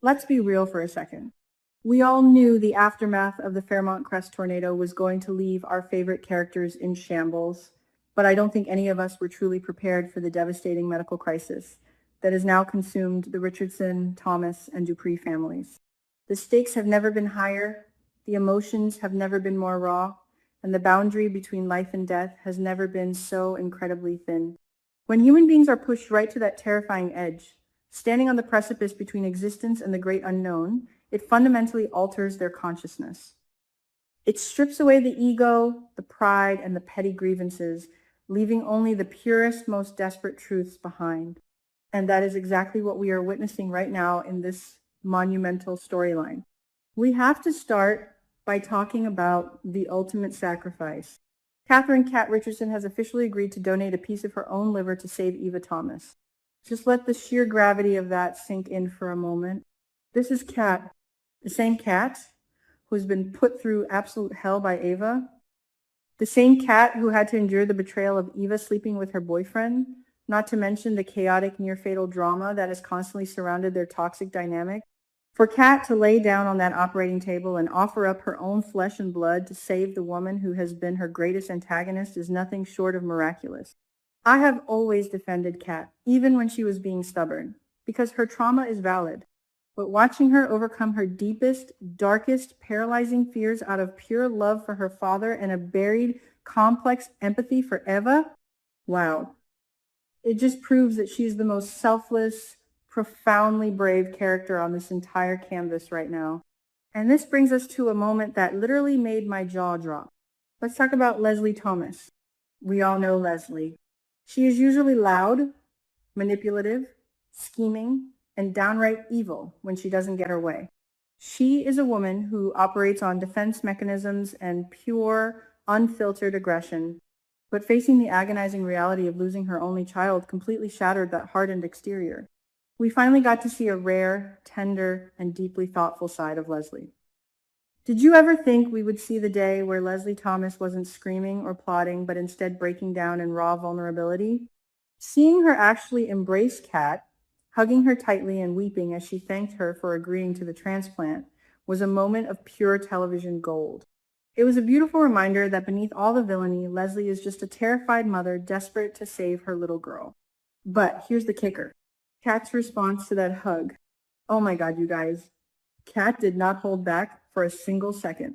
Let's be real for a second. We all knew the aftermath of the Fairmont Crest tornado was going to leave our favorite characters in shambles, but I don't think any of us were truly prepared for the devastating medical crisis that has now consumed the Richardson, Thomas, and Dupree families. The stakes have never been higher, the emotions have never been more raw, and the boundary between life and death has never been so incredibly thin. When human beings are pushed right to that terrifying edge, standing on the precipice between existence and the great unknown, it fundamentally alters their consciousness. It strips away the ego, the pride, and the petty grievances, leaving only the purest, most desperate truths behind. And that is exactly what we are witnessing right now in this monumental storyline. We have to start by talking about the ultimate sacrifice. Catherine Cat Richardson has officially agreed to donate a piece of her own liver to save Eva Thomas. Just let the sheer gravity of that sink in for a moment. This is Cat, the same Cat who's been put through absolute hell by Ava, the same Cat who had to endure the betrayal of Eva sleeping with her boyfriend, not to mention the chaotic near-fatal drama that has constantly surrounded their toxic dynamic. For Cat to lay down on that operating table and offer up her own flesh and blood to save the woman who has been her greatest antagonist is nothing short of miraculous. I have always defended Cat, even when she was being stubborn, because her trauma is valid. But watching her overcome her deepest, darkest, paralyzing fears out of pure love for her father and a buried, complex empathy for Eva, wow. It just proves that she's the most selfless, profoundly brave character on this entire canvas right now. And this brings us to a moment that literally made my jaw drop. Let's talk about Leslie Thomas. We all know Leslie. She is usually loud, manipulative, scheming, and downright evil when she doesn't get her way. She is a woman who operates on defense mechanisms and pure, unfiltered aggression, but facing the agonizing reality of losing her only child completely shattered that hardened exterior. We finally got to see a rare, tender, and deeply thoughtful side of Leslie. Did you ever think we would see the day where Leslie Thomas wasn't screaming or plotting, but instead breaking down in raw vulnerability? Seeing her actually embrace Kat, hugging her tightly and weeping as she thanked her for agreeing to the transplant, was a moment of pure television gold. It was a beautiful reminder that beneath all the villainy, Leslie is just a terrified mother desperate to save her little girl. But here's the kicker. Kat's response to that hug. Oh my God, you guys. Kat did not hold back for a single second.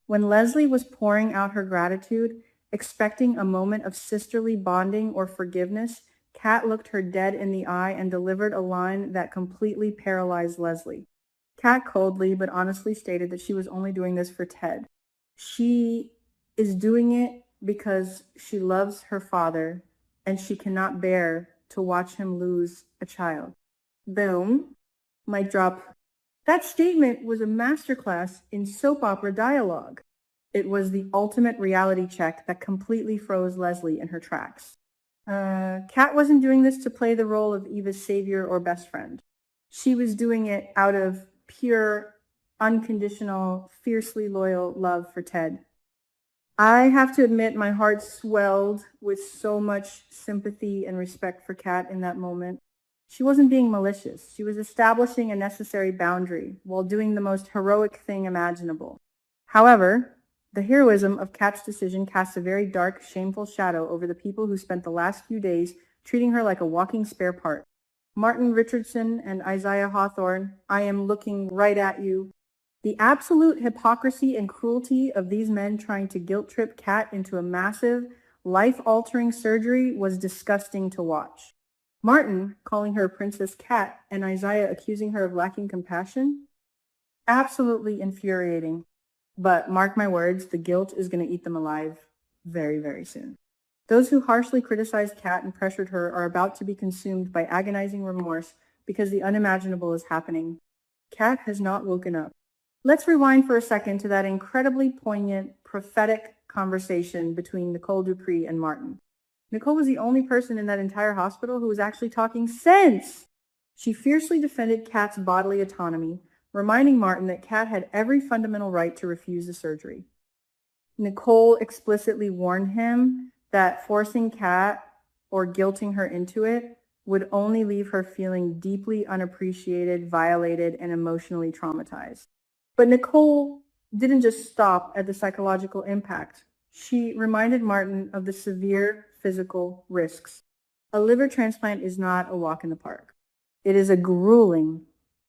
When Leslie was pouring out her gratitude, expecting a moment of sisterly bonding or forgiveness, Kat looked her dead in the eye and delivered a line that completely paralyzed Leslie. Kat coldly but honestly stated that she was only doing this for Ted. She is doing it because she loves her father and she cannot bear to watch him lose a child. Boom. Mic drop. That statement was a masterclass in soap opera dialogue. It was the ultimate reality check that completely froze Leslie in her tracks. Kat wasn't doing this to play the role of Eva's savior or best friend. She was doing it out of pure, unconditional, fiercely loyal love for Ted. I have to admit my heart swelled with so much sympathy and respect for Kat in that moment. She wasn't being malicious. She was establishing a necessary boundary while doing the most heroic thing imaginable. However, the heroism of Kat's decision casts a very dark, shameful shadow over the people who spent the last few days treating her like a walking spare part. Martin Richardson and Isaiah Hawthorne, I am looking right at you. The absolute hypocrisy and cruelty of these men trying to guilt-trip Kat into a massive, life-altering surgery was disgusting to watch. Martin calling her Princess Cat and Isaiah accusing her of lacking compassion? Absolutely infuriating. But mark my words, the guilt is going to eat them alive very, very soon. Those who harshly criticized Kat and pressured her are about to be consumed by agonizing remorse because the unimaginable is happening. Kat has not woken up. Let's rewind for a second to that incredibly poignant, prophetic conversation between Nicole Dupree and Martin. Nicole was the only person in that entire hospital who was actually talking sense. She fiercely defended Kat's bodily autonomy, reminding Martin that Kat had every fundamental right to refuse the surgery. Nicole explicitly warned him that forcing Kat or guilting her into it would only leave her feeling deeply unappreciated, violated, and emotionally traumatized. But Nicole didn't just stop at the psychological impact. She reminded Martin of the severe physical risks. A liver transplant is not a walk in the park. It is a grueling,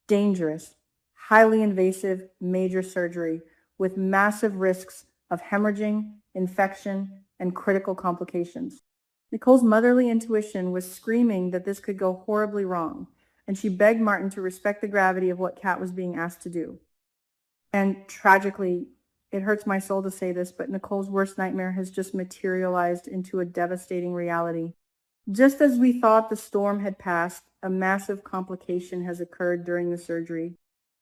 dangerous, highly invasive major surgery with massive risks of hemorrhaging, infection, and critical complications. Nicole's motherly intuition was screaming that this could go horribly wrong, and she begged Martin to respect the gravity of what Kat was being asked to do. And tragically, it hurts my soul to say this, but Nicole's worst nightmare has just materialized into a devastating reality. Just as we thought the storm had passed, a massive complication has occurred during the surgery.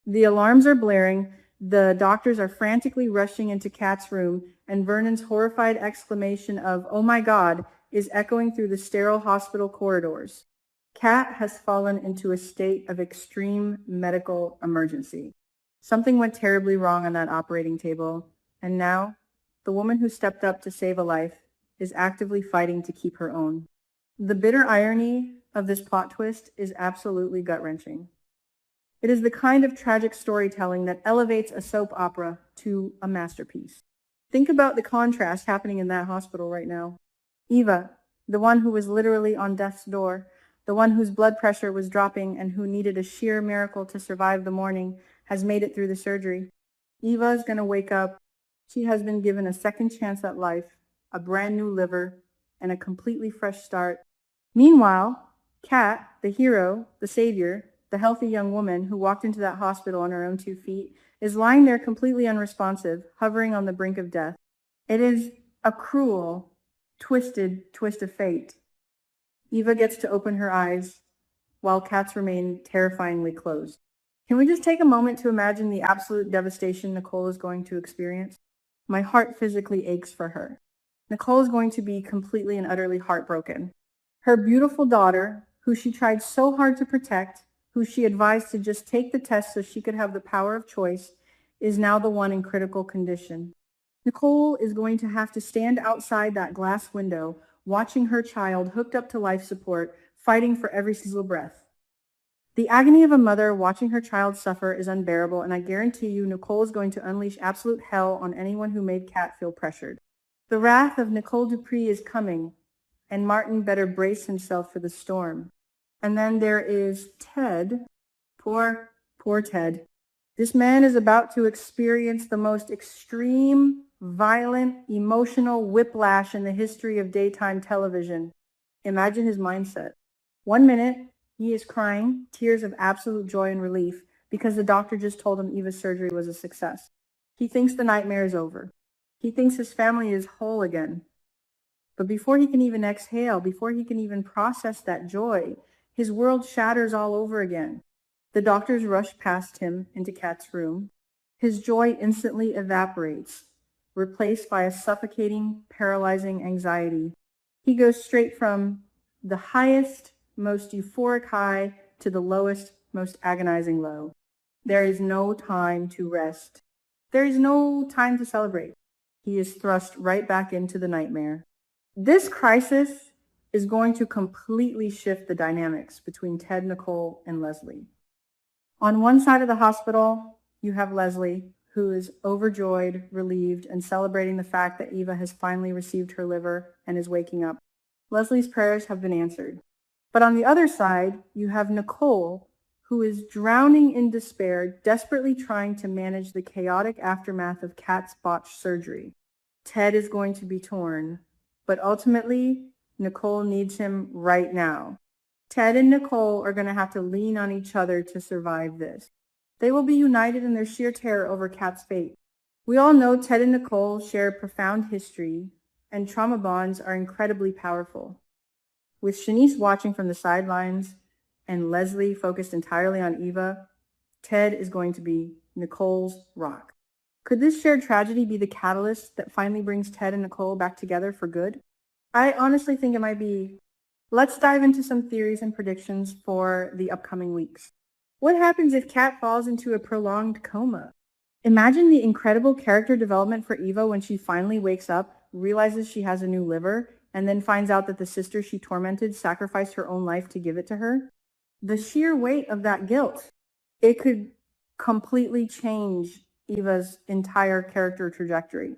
The alarms are blaring, the doctors are frantically rushing into Kat's room, and Vernon's horrified exclamation of, "Oh my God," is echoing through the sterile hospital corridors. Kat has fallen into a state of extreme medical emergency. Something went terribly wrong on that operating table, and now the woman who stepped up to save a life is actively fighting to keep her own. The bitter irony of this plot twist is absolutely gut-wrenching. It is the kind of tragic storytelling that elevates a soap opera to a masterpiece. Think about the contrast happening in that hospital right now. Eva, the one who was literally on death's door, the one whose blood pressure was dropping and who needed a sheer miracle to survive the morning, has made it through the surgery. Eva is going to wake up. She has been given a second chance at life, a brand new liver, and a completely fresh start. Meanwhile, Kat, the hero, the savior, the healthy young woman who walked into that hospital on her own 2 feet, is lying there completely unresponsive, hovering on the brink of death. It is a cruel, twisted twist of fate. Eva gets to open her eyes, while Kat's remain terrifyingly closed. Can we just take a moment to imagine the absolute devastation Nicole is going to experience? My heart physically aches for her. Nicole is going to be completely and utterly heartbroken. Her beautiful daughter, who she tried so hard to protect, who she advised to just take the test so she could have the power of choice, is now the one in critical condition. Nicole is going to have to stand outside that glass window, watching her child hooked up to life support, fighting for every single breath. The agony of a mother watching her child suffer is unbearable, and I guarantee you Nicole is going to unleash absolute hell on anyone who made Kat feel pressured. The wrath of Nicole Dupree is coming, and Martin better brace himself for the storm. And then there is Ted. Poor Ted. This man is about to experience the most extreme, violent, emotional whiplash in the history of daytime television. Imagine his mindset. 1 minute, he is crying, tears of absolute joy and relief, because the doctor just told him Eva's surgery was a success. He thinks the nightmare is over. He thinks his family is whole again. But before he can even exhale, before he can even process that joy, his world shatters all over again. The doctors rush past him into Kat's room. His joy instantly evaporates, replaced by a suffocating, paralyzing anxiety. He goes straight from the highest, most euphoric high to the lowest, most agonizing low. There is no time to rest. There is no time to celebrate. He is thrust right back into the nightmare. This crisis is going to completely shift the dynamics between Ted, Nicole, and Leslie. On one side of the hospital, you have Leslie, who is overjoyed, relieved, and celebrating the fact that Eva has finally received her liver and is waking up. Leslie's prayers have been answered. But on the other side, you have Nicole, who is drowning in despair, desperately trying to manage the chaotic aftermath of Kat's botched surgery. Ted is going to be torn, but ultimately, Nicole needs him right now. Ted and Nicole are going to have to lean on each other to survive this. They will be united in their sheer terror over Kat's fate. We all know Ted and Nicole share profound history, and trauma bonds are incredibly powerful. With Shanice watching from the sidelines and Leslie focused entirely on Eva, Ted is going to be Nicole's rock. Could this shared tragedy be the catalyst that finally brings Ted and Nicole back together for good? I honestly think it might be. Let's dive into some theories and predictions for the upcoming weeks. What happens if Kat falls into a prolonged coma? Imagine the incredible character development for Eva when she finally wakes up, realizes she has a new liver, and then finds out that the sister she tormented sacrificed her own life to give it to her. The sheer weight of that guilt, it could completely change Eva's entire character trajectory.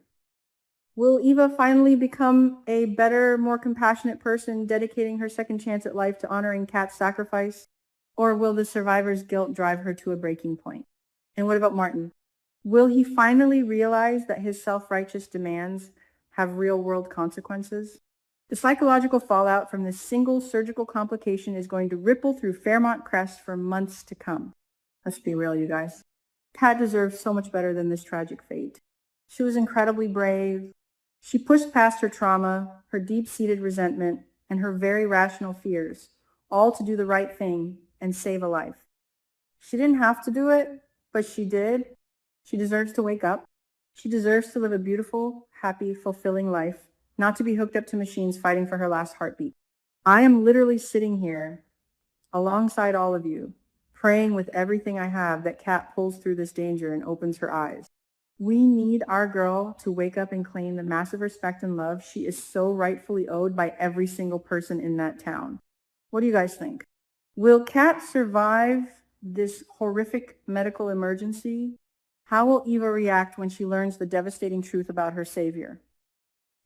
Will Eva finally become a better, more compassionate person, dedicating her second chance at life to honoring Kat's sacrifice? Or will the survivor's guilt drive her to a breaking point? And what about Martin? Will he finally realize that his self-righteous demands have real-world consequences? The psychological fallout from this single surgical complication is going to ripple through Fairmont Crest for months to come. Let's be real, you guys. Kat deserves so much better than this tragic fate. She was incredibly brave. She pushed past her trauma, her deep-seated resentment, and her very rational fears, all to do the right thing and save a life. She didn't have to do it, but she did. She deserves to wake up. She deserves to live a beautiful, happy, fulfilling life, not to be hooked up to machines fighting for her last heartbeat. I am literally sitting here alongside all of you, praying with everything I have that Kat pulls through this danger and opens her eyes. We need our girl to wake up and claim the massive respect and love she is so rightfully owed by every single person in that town. What do you guys think? Will Kat survive this horrific medical emergency? How will Eva react when she learns the devastating truth about her savior?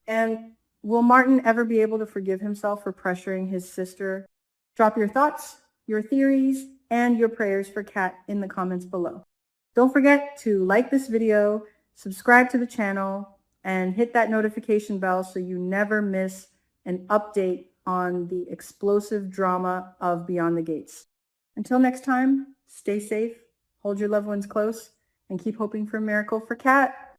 And will Martin ever be able to forgive himself for pressuring his sister? Drop your thoughts, your theories, and your prayers for Kat in the comments below. Don't forget to like this video, subscribe to the channel, and hit that notification bell so you never miss an update on the explosive drama of Beyond the Gates. Until next time, stay safe, hold your loved ones close, and keep hoping for a miracle for Kat.